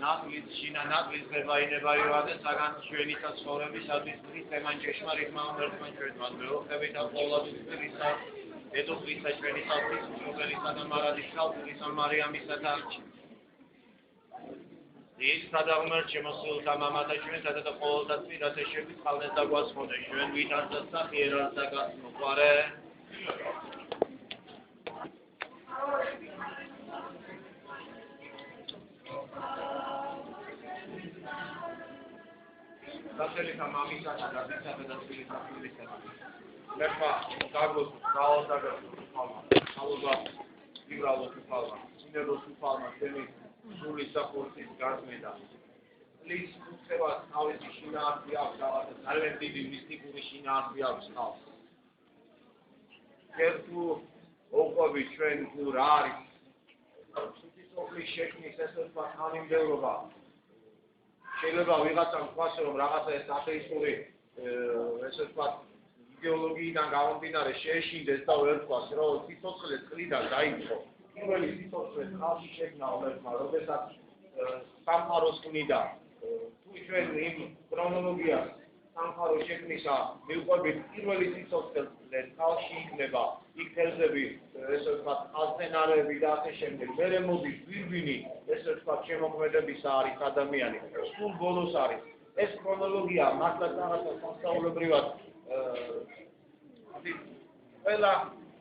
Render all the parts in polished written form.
ნაკლის შინა ნაკლის ღებაინება იოანე საგან ჩვენი საცხოვრებისათვის ქრისტემან ჭეშმარიტმა ღმერთმა ჩვენმა მეუღებით და ყოვლადისისა დედო ქრისტე ჩვენი თავის მშობელისა და მარადის ქალთულისა მარიამისა და ის სადაღმერთ შემოსულთა მამათა ჩვენსა და ყოველთა წმინდათა შეგვიწყალნეს და გვასწორდეს ჩვენ ვითარდათ და ღიერად და გასმოყვარე Სახელითა მამისათა და ძისათა და შვილისა შვილისათა. Ლექვა დაგლოს გავალ დაგლოს ხალმა. ხალობა იბრალოს ხალმა. ინეროს ხალმა თემი სული საფორტის გაზმედა. ლის უცხება თავისი შინაარსი აქვს რაღაცა ძალიან დიდი მისტიკური შინაარსი აქვს ხალხს. ერთუ ოყვები ჩვენ თუ რა არის? სოფლის შექმნის ესე თქვა თანმიმდევრობა. შეიძლება ვიღაცამ თქვას რომ რაღაცა ეს ათეისტური ესე თქვა იდეოლოგიიდან გამომდინარე შეეშინდეს და ვერ თქვას რომ სიცოცხლე წყლიდან დაიწყო. პირველი სიცოცხლე ხალხი შექმნა ღმერთმა, როდესაც სამყაროს ქმნიდა. თუ ჩვენ იმ ქრონოლოგიას სამყაროს შექმნისა მივყვებით პირველი სიცოცხლე ხალხი იქნება, იქ თევზები, ესე ვთქვათ, წყალმცენარეები და ასე შემდეგ. მერე მოდის გვირგვინი, ესე ვთქვათ, შემოქმედებისა არის ადამიანი. სულ ბოლოს არის. ეს ქრონოლოგია მართლაც რაღაცა სასწაულებრივად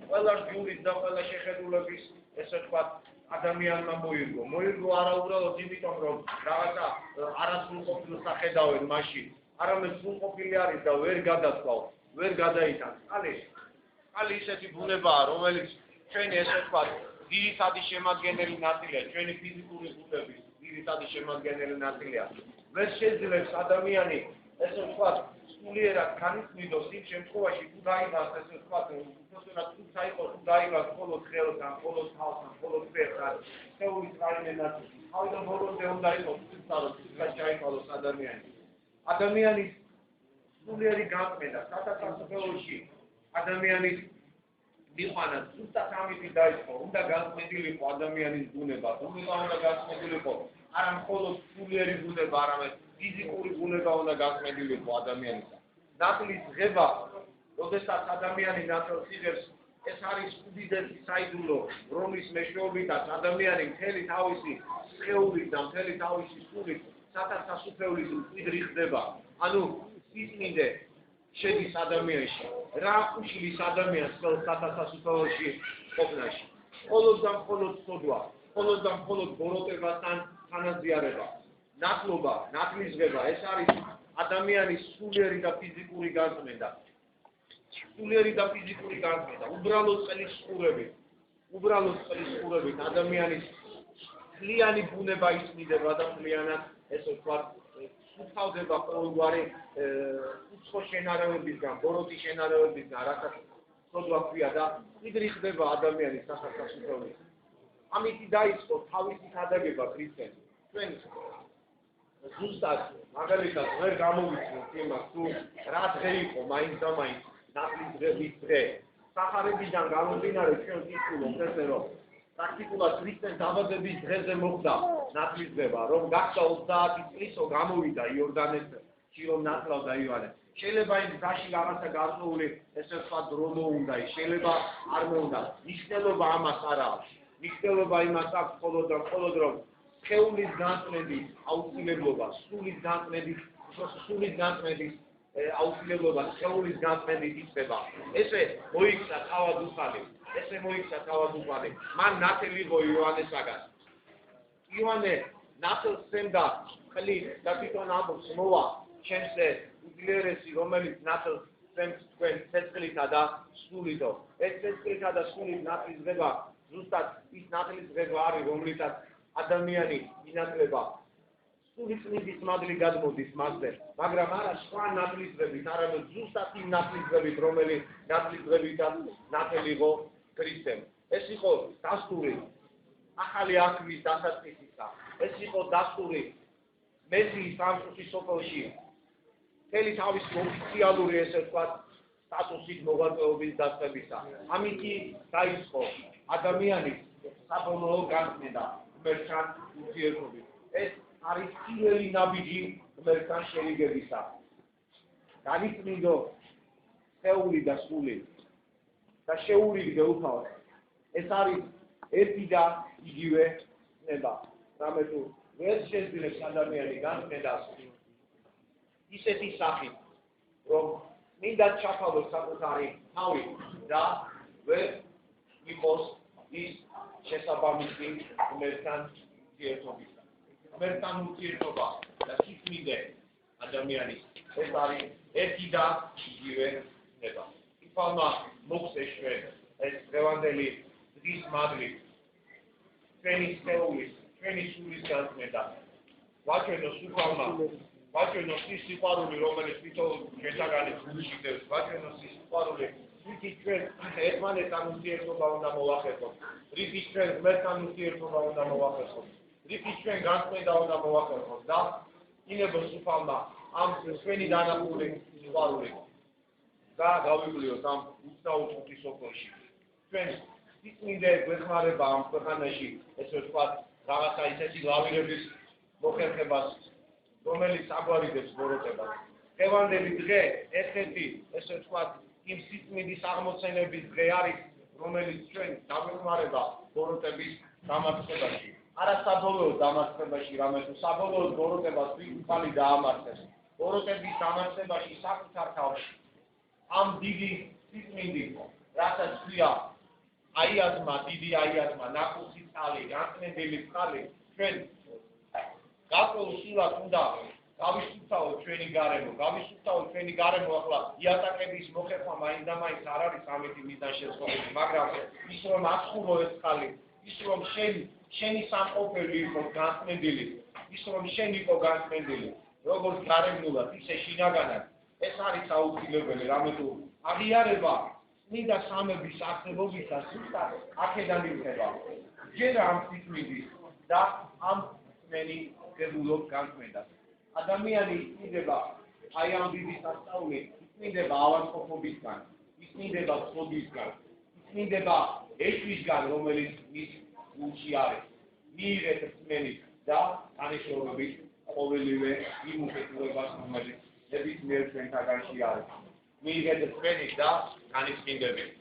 ყველა ჯურის და ყველა შეხედულების, ესე ვთქვათ, ადამიანმა მოირგო. მოირგო არა უბრალოდ იმიტომ, რომ რაღაცა არასრულყოფილს ახედავენ მაშინ, არამედ სრულყოფილი არის და ვერ გადასვლავ, ვერ გადაიტანს. ყალი ისეთი ბუნებაა, რომელიც ჩვენი ესე ვთქვათ, ძირითადი შემადგენელი ნაწილია, ჩვენი ფიზიკური ბუნების ძირითადი შემადგენელი ნაწილია. ვერ შეძლებს ადამიანი, ესე ვთქვათ, სულიერად განიცდოს იმ შემთხვევაში, თუ დაიღას, ესე ვთქვათ, უბრალოდ თუ საიყოს, თუ დაიღას მხოლოდ ხელთან, მხოლოდ თავთან, მხოლოდ ფეხთან, სხეულის რაიმე ნაწილი. თავიდან ბოლომდე უნდა იყოს უცნაური, თუნდაც ჩაიყალოს ადამიანი. ადამიანის სულიერი განწმენდა სასწაულში ადამიანის მიყვანა ზუსტად ამით დაიწყო, უნდა განწმენდილიყო ადამიანის ბუნება, უნდა განწმენდილიყო არა მხოლოდ სულიერი ბუნება, არამედ ფიზიკური ბუნება უნდა განწმენდილიყო ადამიანისა. ნაკლის ღება, როდესაც ადამიანი ნაკელს იღებს, ეს არის უდიდესი საიდუმლო, რომლის მეშვეობითაც ადამიანი მთელი თავისი სხეულით და მთელი თავისი სულით სათათასუფეულის მკვიდრი ხდება. ანუ სიწმინდე შედის ადამიანში. რა უშლის ადამიანს ხელს სათათასუფეულში ყოფნაში? მხოლოდ და მხოლოდ სოდვა, მხოლოდ და მხოლოდ ბოროტებასთან თანაზიარება. ნაკლობა, ნაკლისღება, ეს არის ადამიანის სულიერი და ფიზიკური განწმენდა. სულიერი და ფიზიკური განწმენდა. უბრალოდ წყლის ყურებით ადამიანის მთლიანი ბუნება ისმიდება და მთლიანად ესე ვთქვათ, უთავდება ყოველგვარი უცხო შენარევებისგან, ბოროტი შენარევებისგან, რასაც სოდვა ქვია და მკვიდრი ხდება ადამიანის სასათასუფეულით. ამით დაიწყო თავისი ქადაგება ქრისტეს. ჩვენ ზუსტად მაგალითად ვერ გამოვიცნოთ იმას, თუ რა დღე იყო მაინც და მაინც ნაკლის დღის დღე. სახარებიდან გამომდინარე ჩვენ ვიტყულობთ ესე რომ პრაქტიკულად ქრისტეს დაბადების დღეზე მოხდა ნაკლისღება, რომ გახდა 30 წლისო გამოვიდა იორდანეთში რომ ნაკლავდა იოანე. შეიძლება იმ დღეში რაღაცა გარკვეული ესე ვთქვათ დრო მოუნდა, შეიძლება არ მოუნდა. მნიშვნელობა ამას არ აქვს. მნიშვნელობა იმას აქვს მხოლოდ და მხოლოდ რომ სხეულის განწმენდის აუცილებლობა, სულის განწმენდის აუცილებლობა სხეულის განწმენდით იწყება. ესე მოიქცა თავად უფალი. მან ნათელი იყო იოანესაგან. იოანე ნათელს სცემდა წყლით და თვითონ ამბობს მოვა ჩემზე უძლიერესი, რომელიც ნათელს სცემს თქვენ ცეცხლითა და სულითო. ეს ცეცხლითა და სულით ნათლისღება ზუსტად ის ნათლისღება არის, რომლითაც ადამიანი ინაკლება. სულიწმიდის მადლი გადმოდის მასზე, მაგრამ არა სხვა ნათლისღებით, არამედ ზუსტად იმ ნათლისღებით, რომელიც ნათლისღებიდან ნათელი იყო ქრისტემ. ეს იყო დასტური ახალი აღთქმის დასაწყისისა. ეს იყო დასტური მესიის სამწუხის სოფელში მთელი თავისი ოფიციალური ესე ვთქვათ სტატუსით მოღვაწეობის დაწყებისა. ამით დაიწყო ადამიანის საბოლოო განწმენდა. ღმერთთან ურთიერთობით. ეს არის პირველი ნაბიჯი ღმერთთან შერიგებისა. განიწმინდო სხეული და სული და შეურიგდე უთავად. ეს არის ერთი და იგივე ნება. რამე თუ ვერ შეძლებს ადამიანი განწმენდას ისეთი სახით, რომ მინდა ჩაფალოს საკუთარი თავი და ვერ იყოს ის შესაბამისი ღმერთთან ურთიერთობისა. ღმერთთან ურთიერთობა და სიწმინდე ადამიანის ეს არის ერთი და იგივე ნება. თვითონმა მოხდეს ჩვენ ეს დღევანდელი დღის მადლით ჩვენი სხეულის, ჩვენი სულის განწმენდა. ვაჩვენოს უფალმა, ვაჩვენოს ის სიყვარული, რომელიც თვითონ ჩვენთაგანი გულში დევს, ვაჩვენოს ის სიყვარული, რითიც ჩვენ ერთმანეთთან ურთიერთობა უნდა მოვახერხოთ, რითიც ჩვენ ღმერთთან ურთიერთობა უნდა მოვახერხოთ, რითიც ჩვენ განწმენდა უნდა მოვახერხოთ და ინებოს უფალმა ამ ჩვენი დანახული სიყვარული და გავიკვლიოთ ამ უცნაური სოფელში. ჩვენ სიწმინდე გვეხმარება ამ ქვეყანაში, ესე ვთქვათ, რაღაცა ისეთი ლავირების მოხერხებას, რომელიც აგვარიდებს ბოროტებას. დღევანდელი დღე ერთ-ერთი, ესე ვთქვათ, იმ სიწმინდის აღმოცენების დღე არის, რომელიც ჩვენ დაგვეხმარება ბოროტების დამარცხებაში. არა საბოლოო დამარცხებაში, რამე თუ საბოლოო ბოროტებას თვითმფრინავი დაამარცხეს. ბოროტების დამარცხებაში საკუთარ თავში. ამ დიდი სიწმინდის, რასაც ქვია აიაზმა, დიდი აიაზმა, ნაყოფი წყალი, განწმენდილი წყალი, ჩვენ გაყოლ სულად უნდა გავისუფთავოთ ჩვენი გარემო, ახლა იატაკების მოხერხვა მაინც და მაინც არ არის ამითი მიზანი შესაძლებელი, მაგრამ ის რომ აცხოვრო ეს წყალი, ის რომ შენი სამყოფელი იყო განწმენდილი, ის რომ შენ იყო განწმენდილი, როგორც გარემულად, ისე შინაგანად, ეს არის აუცილებელი, რამე თუ აღიარება წმინდა სამების არსებობისას ზუსტად აქედან ირჩება. ჯერ ამ სიწმინდის და ამ წმენი გებულობ განწმენდას. ადამიანი ისმინდება აი ამ დიდი სასწაულით, ისმინდება ავადმყოფობისგან, ისმინდება ცოდვისგან, ისმინდება ეჭვისგან, რომელიც მის გულში არის. მიიღეთ წმენით და თანაშრომებით ყოველივე იმ უკეთურებას, რომელიც ნებისმიერ ჩვენთაგანში არის. მიიღეთ წმენით და განიწმინდებით.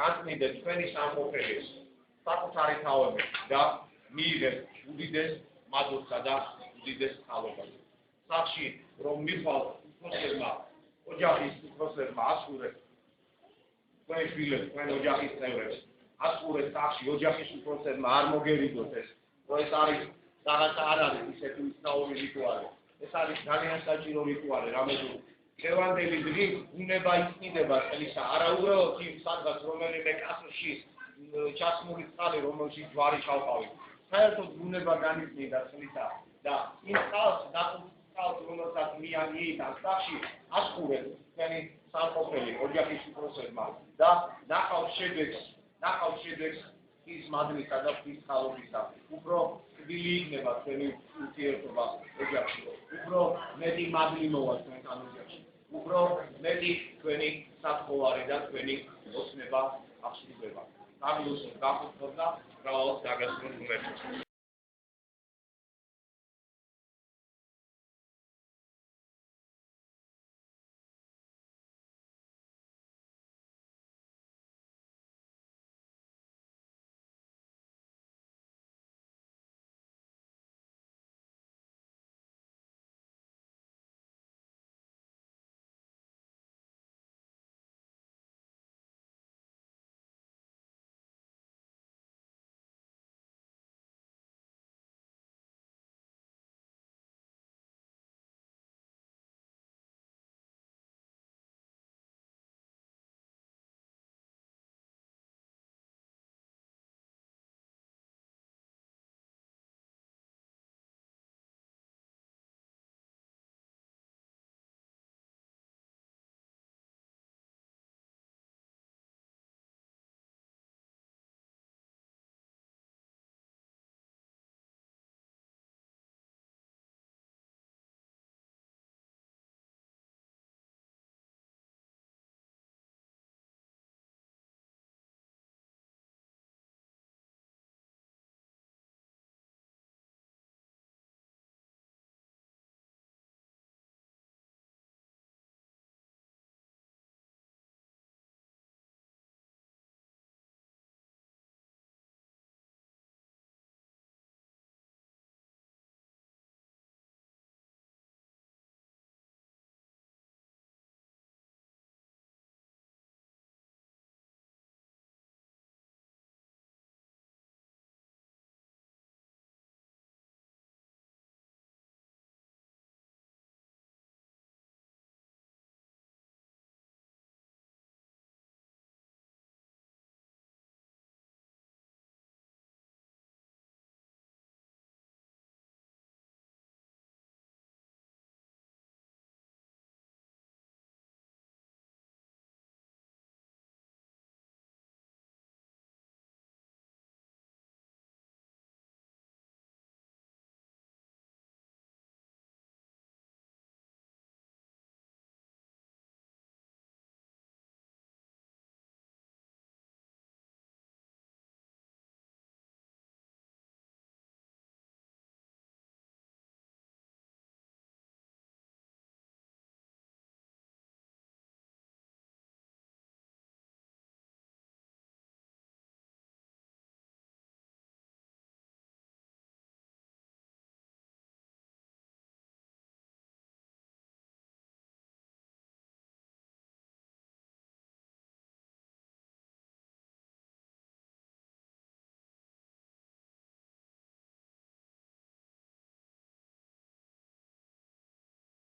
განწმინდეთ ჩვენი სამყოფელის, საკუთარი თავები და მიიღეთ უდიდეს მადლსა და უდიდეს წყალობას. სახში რომ მიხვალ უფროსებმა, ოჯახის უფროსებმა ასურეთ თქვენ შვილებს, თქვენ ოჯახის წევრებს, ასურეთ სახში ოჯახის უფროსებმა არ მოგერიდოთ ეს, რომ ეს არის რაღაცა არ არის ისეთი უცნაური რიტუალი. ეს არის ძალიან საჭირო რიტუალი, რამე თუ დღევანდელი დღით უნება ისმინდება წელისა, არა უბრალოდ იმ სადღაც რომელიმე კასრში ჩასმული წყალი, რომელშიც ჯვარი ჩავყავით. საერთოდ უნება განიწმინდა წელისა და იმ წყალს რომელსაც მიიღეთ ამ სახში ასხურეთ თქვენი სამყოფელი ოჯახის უფროსებმა და ნახავთ შედეგს ის მადლისა და ის წყალობისა. უფრო თბილი იქნება თქვენი ურთიერთობა ოჯახში, უფრო მეტი მადლი მოვა თქვენთან ოჯახში, უფრო მეტი თქვენი საფრთხოვარი და თქვენი ოცნება აღსრულდება. გამილოსოთ, გახუცოთ და მრავალს დაგასრულეთ.